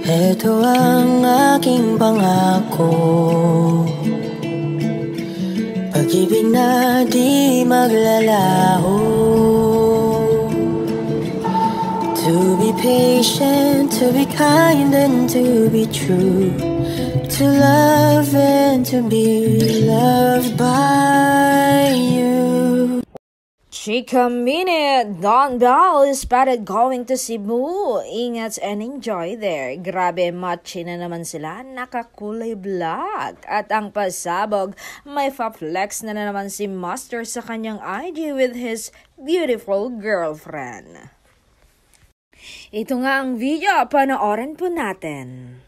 Ito ang aking pangako, pag-ibig na di maglalaho. To be patient, to be kind and to be true, to love and to be loved by you. Chika Minute, Don Bell is spotted going to Cebu. Ingat and enjoy there. Grabe, matchy na naman sila, nakakulay black. At ang pasabog, may fa-flex na naman si Master sa kanyang IG with his beautiful girlfriend. Ito nga ang video, panoorin po natin.